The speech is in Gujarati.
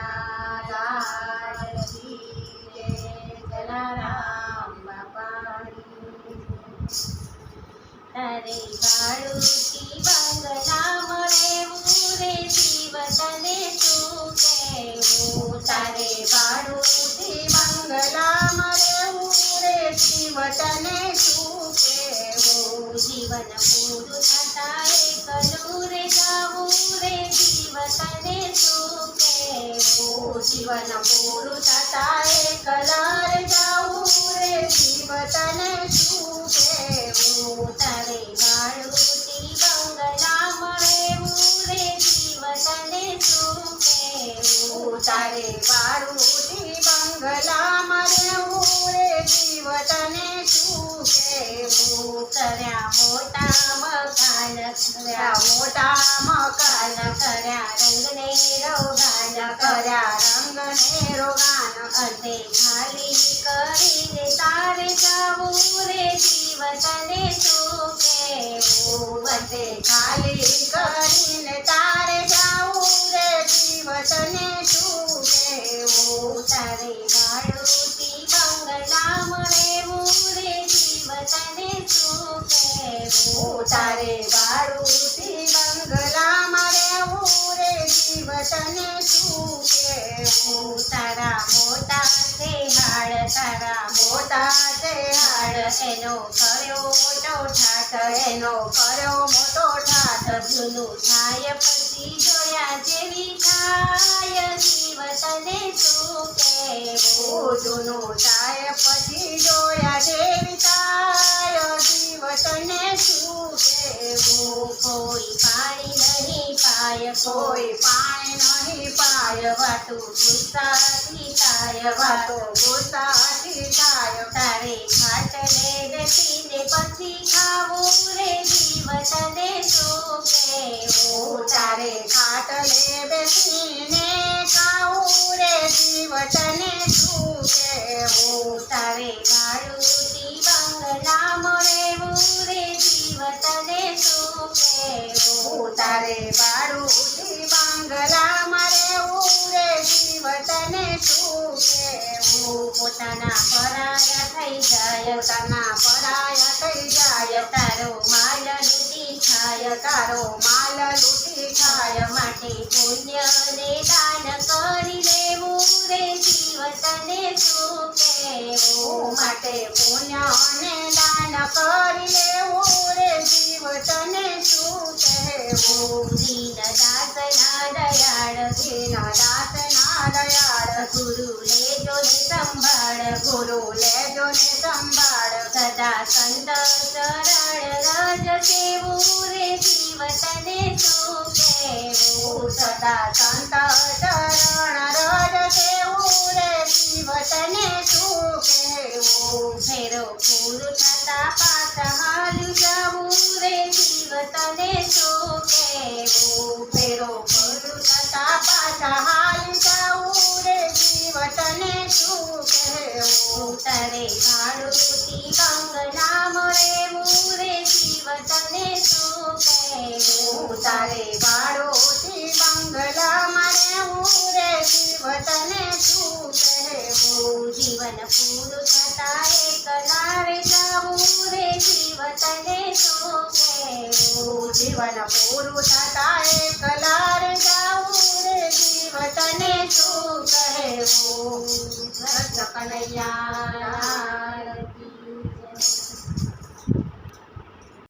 કનૈયા લાલ કી જય. જલારામ બાપાની. તારે વાળુથી બંગલામાં રહેવું રે જીવ તને શું કહેવું. તારે વાળુથી બંગલામાં રહેવું રે જીવ તને શું કહેવું. જીવન પૂરું થતા એકલું રે જાવું રે જીવ તને શું કહેવું. જીવન પૂરું થતા એકલા રે જાવું રે જીવ તને શું કહેવું. તારે વાળુથી બંગલામાં રહેવું રે જીવ તને શું કહેવું. તારે વાળુથી બંગલામાં રહેવું રે જીવ તને શું કહેવું. કર્યા મોટા મકાન કર્યા મોટા મકાન કર્યા રંગને રોગાન કર્યા રંગને રોગાન અંતે ખાલી કરીને તારે જાવું રે જીવ તને શું કહેવું. અંતે ખાલી કરીને તારે જાવું રે જીવ તને શું કહેવું. તારે વાળુથી બંગલામાં રહેવું રે જીવ તને શું કહેવું. તારે વાળુથી બંગલામાં રહેવું રે જીવ તને શું કહેવું. તારા મોટા છે હાડ તારા મોટા છે હાડ એનો કર્યો મોટો ઠાઠ એનો કર્યો મોટો ઠાઠ. જૂનું થાય પછી જોયા જેવી થાય જીવ તને શું કહેવું. જૂનું થાય પછી જોયા જેવી થાય જીવ તને શું કહેવું. કોઈ પાણી નહીં પાય કોઈ પાણી નહીં પાય વાતું ગુસ્સાથી થાય વાતો ગુસ્સાથી થાય. તારે ખાટલે બેસીને પછી ખાવું રે જીવ તને શું કહેવું. તારે ખાટલે બેસીને ખાવું રે જીવ તને શું કહેવું. તારે વાળુથી બંગલામાં રહેવું રે જીવ તને શું કહેવું. તારે વાળુથી બંગલામાં રહેવું રે જીવ તને શું કહેવું. પોતાના પરાયા થઈ જાય પોતાના પરાયા થઈ જાય. તારો માલ લૂટી ખાય તારો માલ લૂટી ખાય. માટે પુણ્યને દાન કરી લેવું રે જીવ તને શું કહેવું. માટે પુણ્યને દાન કરી લેવું રે જીવ તને શું કહેવું. દીન દાસના દયાળ દીન દાસના દયાળ. ગુરુ લેજો ને સંભાળ ગુરુ લેજો ને સંભાળ. સદા સંત ચરણ રજ સેવું રે જીવ તને શું કહેવું. સદા સંત ચરણ રજ સેવું રે જીવ તને શું કહેવું. ફેરો પૂરું થતા પાછા હાલ્યું જવું રે જીવ તને શું કહેવું. ફેરો પૂરું થતા પાછા હાલ્યું જવું રે જીવ તને શું કહેવું. તારે વાળુથી બંગલામાં રહેવું રે જીવ તને શું કહેવું. તારે વાળુથી બંગલામાં રહેવું રે જીવ તને શું કહેવું. જીવન પૂરું થતા એકલા રે જાવું રે જીવ તને શું કહેવું. જીવન પૂરું થતા એકલા રે જાવું રે જીવ તને શું કહેવું. કનૈયા લાલ કી જય.